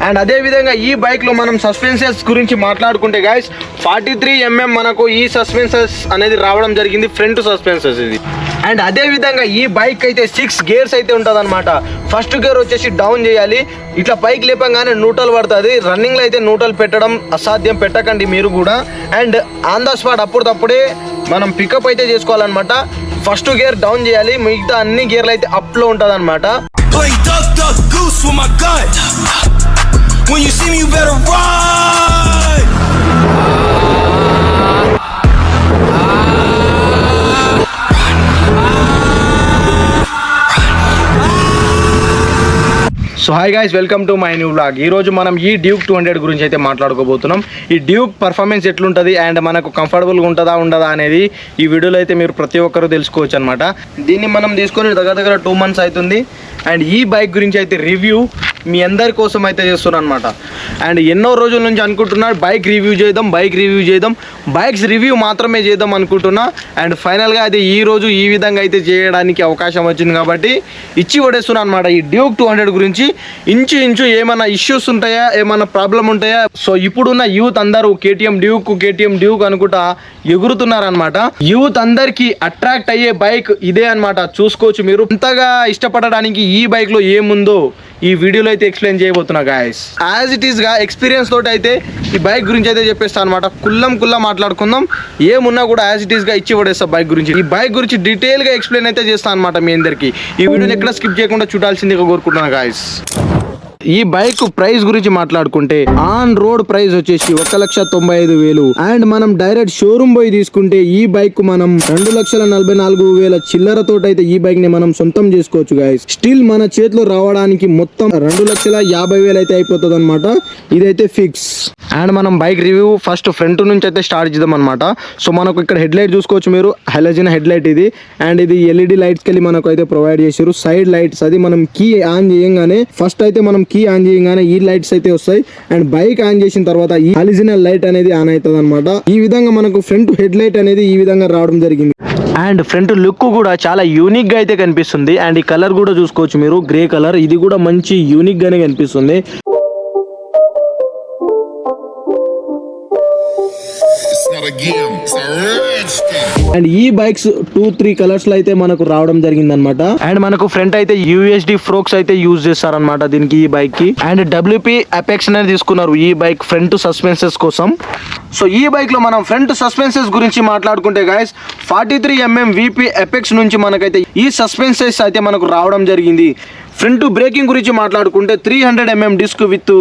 And అదే విధంగా ఈ బైక్ లో మనం సస్పెన్సెస్ గురించి మాట్లాడుకుంటే గైస్ 43mm మనకు ఈ సస్పెన్సెస్ అనేది రావడం జరిగింది, ఫ్రంట్ సస్పెన్సెస్ ఇది. అండ్ అదే విధంగా ఈ బైక్ అయితే 6 గేర్స్ అయితే ఉంటుంది అనమాట. ఫస్ట్ గేర్ వచ్చేసి డౌన్ చేయాలి, ఇట్లా పైకి లేపంగానే న్యూట్రల్ పడుతుంది. రన్నింగ్ లో అయితే న్యూట్రల్ పెట్టడం అసాధ్యం, పెట్టకండి మీరు కూడా. అండ్ ఆన్ ద స్పాట్ అప్పుడప్పుడే మనం పికప్ అయితే చేసుకోవాలన్నమాట. ఫస్ట్ గేర్ డౌన్ చేయాలి, మిగతా అన్ని గేర్లు అయితే అప్ లో ఉంటుంది అనమాట. When you see me, you better run. So hi guys, welcome to my new vlog. ఈరోజు మనం ఈ డ్యూక్ 200 గురించి అయితే మాట్లాడుకోబోతున్నాం. ఈ డ్యూక్ పర్ఫార్మెన్స్ ఎట్లుంటుంది అండ్ మనకు కంఫర్టబుల్గా ఉంటుందా ఉండదా అనేది ఈ వీడియోలో అయితే మీరు ప్రతి ఒక్కరు తెలుసుకోవచ్చు అనమాట. దీన్ని మనం తీసుకొని దగ్గర 2 months అవుతుంది. అండ్ ఈ బైక్ గురించి అయితే రివ్యూ మీ అందరి కోసం అయితే చేస్తున్నాను అనమాట. అండ్ ఎన్నో రోజుల నుంచి అనుకుంటున్నా బైక్ రివ్యూ చేద్దాం, బైక్స్ రివ్యూ మాత్రమే చేద్దాం అనుకుంటున్నా. అండ్ ఫైనల్గా అది ఈరోజు ఈ విధంగా అయితే చేయడానికి అవకాశం వచ్చింది కాబట్టి ఇచ్చి పడేస్తున్నాను అనమాట. ఈ డ్యూక్ 200 గురించి ఇంచు ఏమైనా ఇష్యూస్ ఉంటాయా, ఏమైనా ప్రాబ్లం ఉంటాయా. సో ఇప్పుడున్న యూత్ అందరూ కేటీఎం డ్యూక్ అనుకుంటా ఎగురుతున్నారనమాట. యూత్ అందరికి అట్రాక్ట్ అయ్యే బైక్ ఇదే అనమాట. చూసుకోవచ్చు మీరు. అంతగా ఇష్టపడడానికి ఈ బైక్ లో ఏముందో ఈ వీడియోలో అయితే ఎక్స్ప్లెయిన్ చేయబోతున్నా గాయస్. యాజ్ ఇట్ ఈస్ గా ఎక్స్పీరియన్స్ తోటి అయితే ఈ బైక్ గురించి అయితే చెప్పేస్తాను అనమాట. కుల్లా మాట్లాడుకుందాం, ఏమున్నా కూడా యాజ్ ఇట్ ఈస్ గా ఇచ్చి పడేస్తా బైక్ గురించి. ఈ బైక్ గురించి డీటెయిల్ గా ఎక్స్ప్లెయిన్ అయితే చేస్తాను అనమాట మీ అందరికి. ఈ వీడియోని ఎక్కడ స్కిప్ చేయకుండా చూడాల్సిందిగా కోరుకుంటున్నా గాయస్. ఈ బైక్ ప్రైస్ గురించి మాట్లాడుకుంటే ఆన్ రోడ్ ప్రైస్ వచ్చేసి 1,95,000. అండ్ మనం డైరెక్ట్ షోరూమ్ పోయి తీసుకుంటే ఈ బైక్ మనం 2,44,000 చిల్లరతో అయితే ఈ బైక్ ని మనం సొంతం చేసుకోవచ్చు గైస్. స్టిల్ మన చేతిలో రావడానికి మొత్తం 2,50,000 అయితే అయిపోతుంది అనమాట. ఇదైతే ఫిక్స్. అండ్ మనం బైక్ రివ్యూ ఫస్ట్ ఫ్రంట్ నుంచి అయితే స్టార్ట్ చేద్దాం అనమాట. సో మనకు ఇక్కడ హెడ్ లైట్ చూసుకోవచ్చు మీరు, హెలోజన్ హెడ్ లైట్ ఇది. అండ్ ఇది ఎల్ఈడి లైట్స్ కెళ్ళి మనకు అయితే ప్రొవైడ్ చేశారు. సైడ్ లైట్స్ అది మనం కీ ఆన్ చేయగానే ఫస్ట్ అయితే మనం కీ ఆన్ చేయగానే ఈ లైట్స్ అయితే వస్తాయి. అండ్ బైక్ ఆన్ చేసిన తర్వాత ఈ హాలిజినల్ లైట్ అనేది ఆన్ అవుతుంది అనమాట. ఈ విధంగా మనకు ఫ్రంట్ హెడ్ లైట్ అనేది ఈ విధంగా రావడం జరిగింది. అండ్ ఫ్రంట్ లుక్ కూడా చాలా యూనిక్ గా అయితే కనిపిస్తుంది. అండ్ ఈ కలర్ కూడా చూసుకోవచ్చు మీరు, గ్రే కలర్. ఇది కూడా మంచి యూనిక్ గానే కనిపిస్తుంది. అండ్ ఈ బైక్స్ 2-3 కలర్స్ లో అయితే మనకు రావడం జరిగింది అనమాట. అండ్ మనకు ఫ్రంట్ అయితే యూఎస్డి ఫ్రోక్స్ అయితే యూజ్ చేస్తారనమాట దీనికి, ఈ బైక్ కి. అండ్ డబ్ల్యూపీ అపెక్స్ అనేది తీసుకున్నారు ఈ బైక్ ఫ్రంట్ సస్పెన్సెస్ కోసం. సో ఈ బైక్ లో మనం ఫ్రంట్ సస్పెన్సెస్ గురించి మాట్లాడుకుంటే గైస్ 43mm VP అపెక్స్ నుంచి మనకైతే ఈ సస్పెన్సెస్ అయితే మనకు రావడం జరిగింది. ఫ్రంట్ బ్రేకింగ్ గురించి మాట్లాడుకుంటే 300mm disc with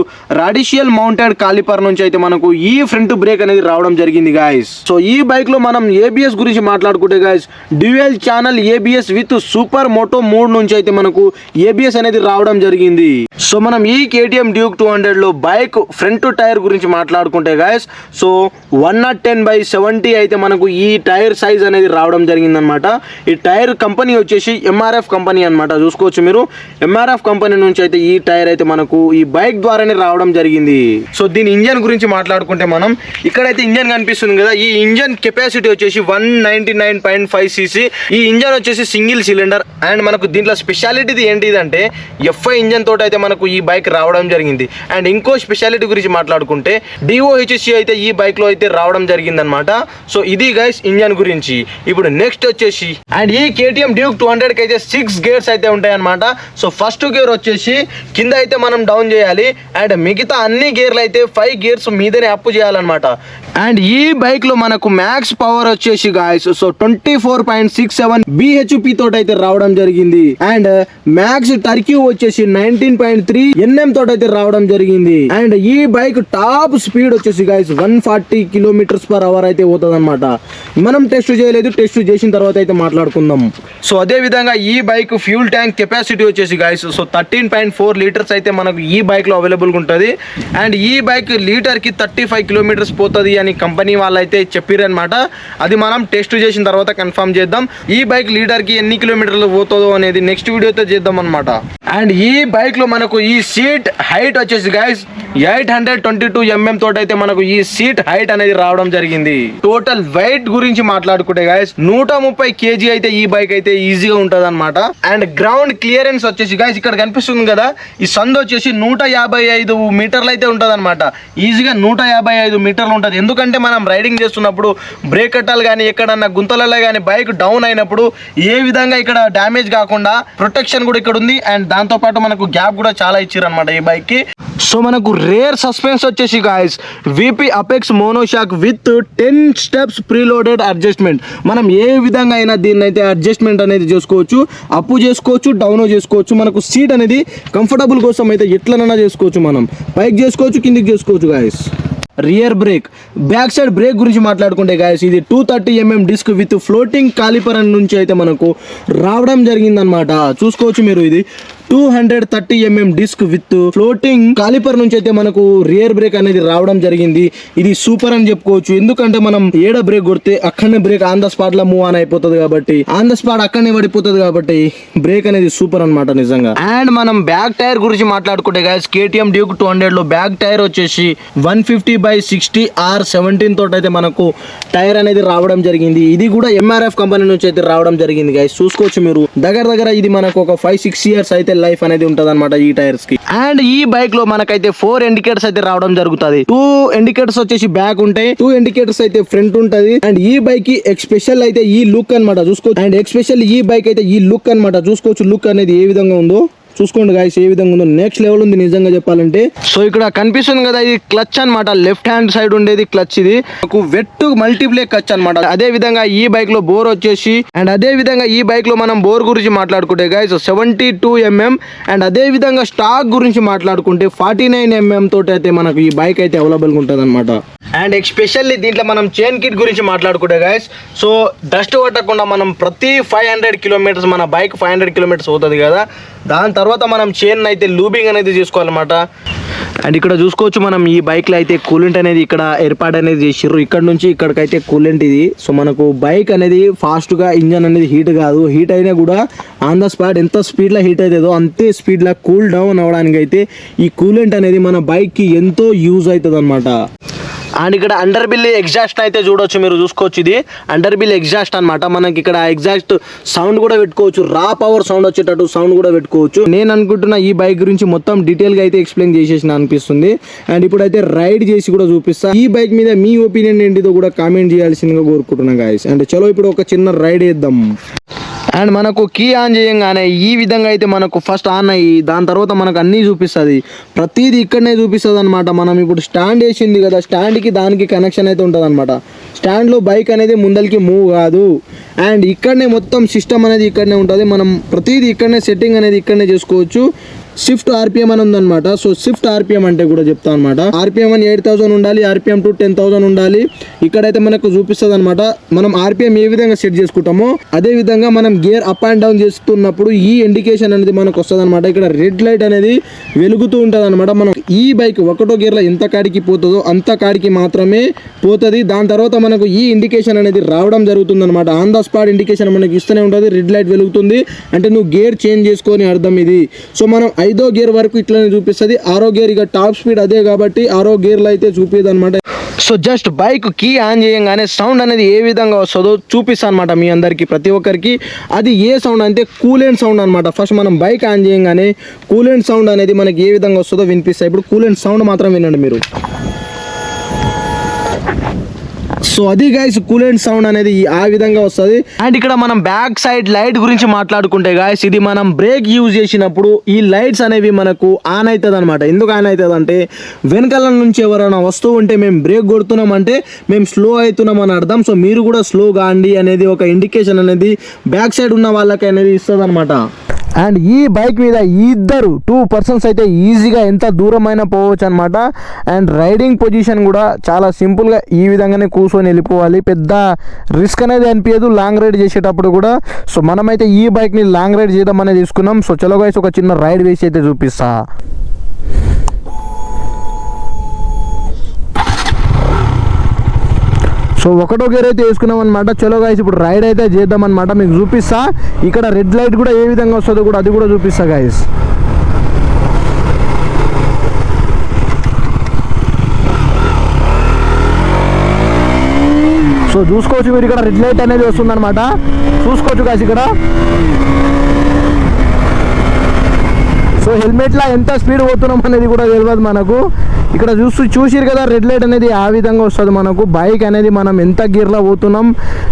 రాడిషియల్ mounted caliper నుంచి అయితే మనకు ఈ ఫ్రంట్ బ్రేక్ అనేది రావడం జరిగింది గాయస్. సో ఈ బైక్ లో మనం ఏబిఎస్ గురించి మాట్లాడుకుంటే guys dual channel ABS with super moto mode నుంచి అయితే మనకు ఏబిఎస్ అనేది రావడం జరిగింది. సో మనం ఈ కేటీఎం డ్యూక్ 200 లో బైక్ ఫ్రంట్ టైర్ గురించి మాట్లాడుకుంటే గాయస్ సో 110/70 అయితే మనకు ఈ టైర్ సైజ్ అనేది రావడం జరిగింది అనమాట. ఈ టైర్ కంపెనీ వచ్చేసి ఎంఆర్ఎఫ్ కంపెనీ అనమాట. చూసుకోవచ్చు మీరు, ఎంఆర్ఎఫ్ కంపెనీ నుంచి అయితే ఈ టైర్ అయితే మనకు ఈ బైక్ ద్వారానే రావడం జరిగింది. సో దీని ఇంజన్ గురించి మాట్లాడుకుంటే మనం ఇక్కడైతే ఇంజన్ కనిపిస్తుంది కదా, ఈ ఇంజన్ కెపాసిటీ వచ్చేసి 199.5 cc. ఈ ఇంజన్ వచ్చేసి సింగిల్ సిలిండర్. అండ్ మనకు దీంట్లో స్పెషాలిటీ ఏంటిదంటే ఎఫ్ఐ ఇంజన్ తోటి అయితే మనకు ఈ బైక్ రావడం జరిగింది. అండ్ ఇంకో స్పెషాలిటీ గురించి మాట్లాడుకుంటే DOHC అయితే ఈ బైక్ లో అయితే రావడం జరిగింది అనమాట. సో ఇది గైస్ ఇంజన్ గురించి. ఇప్పుడు నెక్స్ట్ వచ్చేసి అండ్ ఈ కేటీఎం డ్యూక్ 200 కి అయితే 6 గేర్స్ అయితే ఉంటాయి అనమాట. సో ఫస్ట్ గేర్ వచ్చేసి కింద అయితే మనం డౌన్ చేయాలి. అండ్ మిగతా అన్ని గేర్లు అయితే 5 గేర్స్ మీదనే అప్ చేయాలన్నమాట. అండ్ ఈ బైక్ లో మనకు మ్యాక్స్ పవర్ వచ్చేసి గాయస్ సో 24.67 bhp తోటి అయితే రావడం జరిగింది. అండ్ మ్యాక్స్ టర్క్యూ వచ్చేసి 19.3 Nm తోటి అయితే రావడం జరిగింది. అండ్ ఈ బైక్ టాప్ స్పీడ్ వచ్చేసి గాయస్ 140 km/h అయితే పోతుంది అనమాట. మనం టెస్ట్ చేయలేదు, టెస్ట్ చేసిన తర్వాత అయితే మాట్లాడుకుందాం. సో అదే విధంగా ఈ బైక్ ఫ్యూల్ ట్యాంక్ కెపాసిటీ వచ్చేసి గాయస్ సో 13.4 లీటర్స్ అయితే మనకు ఈ బైక్ లో అవైలబుల్ గా ఉంటుంది. అండ్ ఈ బైక్ లీటర్ కి 35 km పోతుంది అని కంపెనీ వాళ్ళు అయితే చెప్పారనమాట. అది మనం టెస్ట్ చేసిన తర్వాత కన్ఫర్మ్ చేద్దాం. ఈ బైక్ లీటర్ కి ఎన్ని కిలోమీటర్లు పోతుందో అనేది నెక్స్ట్ వీడియోతో చేద్దాం అనమాట. అండ్ ఈ బైక్ లో మనకు ఈ సీట్ హైట్ వచ్చేసి గైస్ 822 తోటి అయితే మనకు ఈ సీట్ హైట్ అనేది రావడం జరిగింది. టోటల్ వెయిట్ గురించి మాట్లాడుకుంటే గైస్ 130 kg అయితే ఈ బైక్ అయితే ఈజీగా ఉంటది అనమాట. అండ్ గ్రౌండ్ క్లియరెన్స్ వచ్చేసి గైస్ ఇక్కడ కనిపిస్తుంది కదా, ఈ సందు వచ్చేసి 155 మీటర్లు అయితే ఉంటది అనమాట. ఈజీగా 155 మీటర్లు ఉంటుంది. ఎందుకంటే మనం రైడింగ్ చేస్తున్నప్పుడు బ్రేక్ కట్టాలు కానీ ఎక్కడన్నా గుంతలలో కానీ బైక్ డౌన్ అయినప్పుడు ఏ విధంగా ఇక్కడ డ్యామేజ్ కాకుండా ప్రొటెక్షన్ కూడా ఇక్కడ ఉంది. అండ్ దాంతో పాటు మనకు గ్యాప్ కూడా చాలా ఇచ్చారు అనమాట ఈ బైక్ కి. సో మనకు రేర్ సస్పెన్స్ వచ్చేసి guys VP apex monoshock with 10 steps preloaded adjustment. మనం ఏ విధంగా అయినా దీన్ని అయితే అడ్జస్ట్మెంట్ అనేది చేసుకోవచ్చు, అప్పు చేసుకోవచ్చు, డౌన్ చేసుకోవచ్చు. మనకు సీట్ అనేది కంఫర్టబుల్ కోసం అయితే ఎట్లనైనా చేసుకోవచ్చు, మనం పైకి చేసుకోవచ్చు, కిందికి చేసుకోవచ్చు guys. Rear break, back side break గురించి మాట్లాడుకుంటే గాయస్ ఇది 230mm disc with floating caliper నుంచి అయితే మనకు రావడం జరిగిందనమాట. చూసుకోవచ్చు మీరు, ఇది 230mm disc with floating caliper నుంచి అయితే మనకు రియర్ బ్రేక్ అనేది రావడం జరిగింది. ఇది సూపర్ అని చెప్పుకోవచ్చు. ఎందుకంటే మనం ఏడ బ్రేక్ కొడితే అక్కడనే బ్రేక్ ఆన్ ద స్పాట్ లో మూవ్ ఆన్ అయిపోతుంది కాబట్టి, ఆన్ ద స్పాట్ అక్కడనే పడిపోతుంది కాబట్టి బ్రేక్ అనేది సూపర్ అనమాట నిజంగా. అండ్ మనం బ్యాక్ టైర్ గురించి మాట్లాడుకుంటే గాయస్ KTM డ్యూక్ 200 లో బ్యాక్ టైర్ వచ్చేసి 150/60 R17 తోటి అయితే మనకు టైర్ అనేది రావడం జరిగింది. ఇది కూడా MRF కంపెనీ నుంచి అయితే రావడం జరిగింది గాయస్. చూసుకోవచ్చు మీరు, దగ్గర ఇది మనకు ఒక 5-6 ఇయర్స్ అయితే లైఫ్ అనేది ఉంటది అనమాట ఈ టైర్స్ కి. అండ్ ఈ బైక్ లో మనకైతే 4 ఇండికేటర్స్ అయితే రావడం జరుగుతుంది. 2 ఇండికేటర్స్ వచ్చేసి బ్యాక్ ఉంటాయి, 2 ఇండికేటర్స్ అయితే ఫ్రంట్ ఉంటది. అండ్ ఈ బైక్ కి ఎక్స్పెషల్ అయితే ఈ లుక్ అనమాట చూసుకోవచ్చు. అండ్ ఎక్స్పెషల్ ఈ బైక్ అయితే ఈ లుక్ అనమాట చూసుకోవచ్చు. లుక్ అనేది ఏ విధంగా ఉందో చూసుకోండి గాయస్, ఏ విధంగా ఉందో నెక్స్ట్ లెవెల్ ఉంది నిజంగా చెప్పాలంటే. సో ఇక్కడ కనిపిస్తుంది కదా, ఇది క్లచ్ అనమాట, లెఫ్ట్ హ్యాండ్ సైడ్ ఉండేది క్లచ్. ఇది వెట్ మల్టీప్లే క్లచ్ అనమాట. అదే విధంగా ఈ బైక్ లో బోర్ వచ్చేసి, అండ్ అదే విధంగా ఈ బైక్ లో మనం బోర్ గురించి మాట్లాడుకుంటే గాయస్ 72mm. అండ్ అదే విధంగా స్టాక్ గురించి మాట్లాడుకుంటే 49mm తోటి అయితే మనకు ఈ బైక్ అయితే అవైలబుల్ గా ఉంటుంది అనమాట. అండ్ ఎస్పెషల్లీ దీంట్లో మనం చైన్ కిట్ గురించి మాట్లాడుకుంటే గాయస్, సో డస్ట్ పట్టకుండా మనం ప్రతి 500 కిలోమీటర్స్ మన బైక్ 500 కిలోమీటర్స్ అవుతుంది కదా, దాని తర్వాత మనం చైన్ అయితే లూబింగ్ అనేది చేసుకోవాలన్నమాట. అండ్ ఇక్కడ చూసుకోవచ్చు మనం ఈ బైక్లో అయితే కూలెంట్ అనేది ఇక్కడ ఏర్పాటు అనేది చేసిర్రు. ఇక్కడ నుంచి ఇక్కడికైతే కూలెంట్ ఇది. సో మనకు బైక్ అనేది ఫాస్ట్గా ఇంజన్ అనేది హీట్ కాదు, హీట్ అయినా కూడా ఆన్ ద స్పాట్ ఎంత స్పీడ్లో హీట్ అవుతుందో అంతే స్పీడ్లో కూల్ డౌన్ అవ్వడానికి అయితే ఈ కూలెంట్ అనేది మన బైక్కి ఎంతో యూజ్ అవుతుంది అనమాట. అండ్ ఇక్కడ అండర్ బిల్ ఎగ్జాస్ట్ అయితే చూడవచ్చు మీరు, చూసుకోవచ్చు ఇది అండర్ బిల్ ఎగ్జాస్ట్ అనమాట. మనకి ఇక్కడ ఎగ్జాస్ట్ సౌండ్ కూడా పెట్టుకోవచ్చు, రా పవర్ సౌండ్ వచ్చేటట్టు సౌండ్ కూడా పెట్టుకోవచ్చు. నేను అనుకుంటున్నా ఈ బైక్ గురించి మొత్తం డీటెయిల్ గా అయితే ఎక్స్ప్లెయిన్ చేసేసిన అనిపిస్తుంది. అండ్ ఇప్పుడైతే రైడ్ చేసి కూడా చూపిస్తా. ఈ బైక్ మీద మీ ఒపీనియన్ ఏంటిదో కూడా కామెంట్ చేయాల్సిందిగా కోరుకుంటున్నా గాయస్. అండ్ చలో ఇప్పుడు ఒక చిన్న రైడ్ వేద్దాం. అండ్ మనకు కీ ఆన్ చేయంగానే ఈ విధంగా అయితే మనకు ఫస్ట్ ఆన్ అయ్యి దాని తర్వాత మనకు అన్నీ చూపిస్తుంది, ప్రతిదీ ఇక్కడనే చూపిస్తుంది అనమాట. మనం ఇప్పుడు స్టాండ్ వేసింది కదా, స్టాండ్కి దానికి కనెక్షన్ అయితే ఉంటుంది అనమాట. స్టాండ్లో బైక్ అనేది ముందరికి మూవ్ కాదు. అండ్ ఇక్కడనే మొత్తం సిస్టమ్ అనేది ఇక్కడనే ఉంటుంది. మనం ప్రతిదీ ఇక్కడనే సెట్టింగ్ అనేది ఇక్కడనే చేసుకోవచ్చు. షిఫ్ట్ ఆర్పిఎం అని ఉందన్నమాట. సో షిఫ్ట్ ఆర్పిఎం అంటే కూడా చెప్తా అనమాట. ఆర్పిఎం అని 8000 ఉండాలి, ఆర్పిఎం టు 10,000 ఉండాలి. ఇక్కడైతే మనకు చూపిస్తుంది అనమాట. మనం ఆర్పిఎం ఏ విధంగా సెట్ చేసుకుంటామో అదే విధంగా మనం గేర్ అప్ అండ్ డౌన్ చేస్తున్నప్పుడు ఈ ఇండికేషన్ అనేది మనకు వస్తుంది అనమాట. ఇక్కడ రెడ్ లైట్ అనేది వెలుగుతూ ఉంటుంది అనమాట. మనం ఈ బైక్ ఒకటో గేర్లో ఎంత కాడికి పోతుందో అంత కాడికి మాత్రమే పోతుంది. దాని తర్వాత మనకు ఈ ఇండికేషన్ అనేది రావడం జరుగుతుంది అనమాట. ఆన్ ద స్పాట్ ఇండికేషన్ మనకి ఇస్తూనే ఉంటుంది, రెడ్ లైట్ వెలుగుతుంది అంటే నువ్వు గేర్ చేంజ్ చేసుకొని అర్థం ఇది. సో మనం 5వ గేర్ వరకు ఇట్లనే చూపిస్తుంది. 6వ గేర్ ఇక టాప్ స్పీడ్ అదే కాబట్టి 6వ గేర్లో అయితే చూపిది అనమాట. So just bike key on చేయగానే సౌండ్ అనేది ఏ విధంగా వస్తుందో చూపిస్తా అనమాట మీ అందరికీ, ప్రతి ఒక్కరికి. అది ఏ సౌండ్ అంటే కూలెంట్ సౌండ్ అనమాట. ఫస్ట్ మనం బైక్ ఆన్ చేయగానే కూలెంట్ సౌండ్ అనేది మనకి ఏ విధంగా వస్తుందో వినిపిస్తాయి. ఇప్పుడు కూలెంట్ సౌండ్ మాత్రం వినండి మీరు. సో అది గైస్ కూలెంట్ సౌండ్ అనేది ఆ విధంగా వస్తుంది. అండ్ ఇక్కడ మనం బ్యాక్ సైడ్ లైట్ గురించి మాట్లాడుకుంటే గైస్, ఇది మనం బ్రేక్ యూజ్ చేసినప్పుడు ఈ లైట్స్ అనేవి మనకు ఆన్ అవుతుంది అనమాట. ఎందుకు ఆన్ అవుతుంది అంటే వెనకాల నుంచి ఎవరైనా వస్తూ ఉంటే మేము బ్రేక్ కొడుతున్నాం అంటే మేము స్లో అవుతున్నాం అని అర్థం. సో మీరు కూడా స్లో కాండి అనేది ఒక ఇండికేషన్ అనేది బ్యాక్ సైడ్ ఉన్న వాళ్ళకి అనేది ఇస్తుంది అనమాట. అండ్ ఈ బైక్ మీద ఇద్దరు 2 పర్సన్స్ అయితే ఈజీగా ఎంత దూరమైనా పోవచ్చు అనమాట. అండ్ రైడింగ్ పొజిషన్ కూడా చాలా సింపుల్గా ఈ విధంగానే కూర్చొని వెళ్ళిపోవాలి, పెద్ద రిస్క్ అనేది అనిపించదు లాంగ్ రైడ్ చేసేటప్పుడు కూడా. సో మనమైతే ఈ బైక్ని లాంగ్ రైడ్ చేద్దామని తీసుకున్నాం. సో చలో గైస్ ఒక చిన్న రైడ్ వేసి అయితే చూపిస్తా. సో ఒకటో గేర్ అయితే వేసుకున్నాం అనమాట. చలో గైస్ ఇప్పుడు రైడ్ అయితే చేద్దాం అనమాట, మీకు చూపిస్తా. ఇక్కడ రెడ్ లైట్ కూడా ఏ విధంగా వస్తుందో కూడా అది కూడా చూపిస్తా గైస్. సో చూసుకోవచ్చు మీరు ఇక్కడ రెడ్ లైట్ అనేది వస్తుందన్నమాట, చూసుకోవచ్చు గాయ్స్ ఇక్కడ. సో హెల్మెట్లో ఎంత స్పీడ్ పోతున్నాం అనేది కూడా తెలియదు మనకు. ఇక్కడ చూసిరు కదా రెడ్ లైట్ అనేది ఆ విధంగా వస్తుంది మనకు. బైక్ అనేది మనం ఎంత గేర్లో పోతున్నాం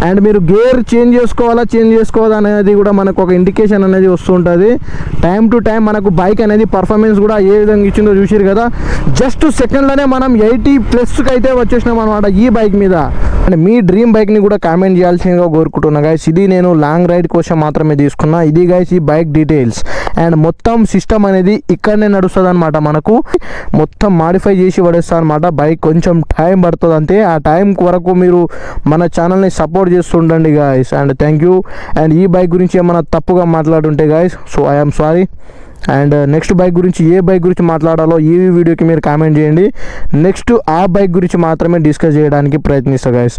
అండ్ మీరు గేర్ చేంజ్ చేసుకోవాలా అనేది కూడా మనకు ఒక ఇండికేషన్ అనేది వస్తుంటుంది. టైం టు టైం మనకు బైక్ అనేది పర్ఫార్మెన్స్ కూడా ఏ విధంగా ఇచ్చిందో చూసిరు కదా. జస్ట్ సెకండ్లోనే మనం 80+ అయితే వచ్చేసినాం అనమాట ఈ బైక్ మీద. అండ్ మీ డ్రీమ్ బైక్ని కూడా కామెంట్ చేయాల్సిందిగా కోరుకుంటున్నా గైస్. ఇది నేను లాంగ్ రైడ్ కోసం మాత్రమే తీసుకున్నా. ఇది గైస్ ఈ బైక్ డీటెయిల్స్. అండ్ మొత్తం సిస్టమ్ అనేది ఇక్కడనే నడుస్తుంది అనమాట. మనకు మొత్తం మాడిఫై చేసి పడేస్తా అనమాట. బైక్ కొంచెం టైం పడుతుంది అంతే. ఆ టైం వరకు మీరు మన ఛానల్ని సపోర్ట్ చేస్తుండండి guys. And thank you. And ఈ బైక్ గురించి ఏమైనా తప్పుగా మాట్లాడుంటే guys, so I'm sorry. And next bike గురించి ఏ బైక్ గురించి మాట్లాడాలో ఈ వీడియోకి మీరు కామెంట్ చేయండి. నెక్స్ట్ ఆ బైక్ గురించి మాత్రమే డిస్కస్ చేయడానికి ప్రయత్నిస్తా గాయస్.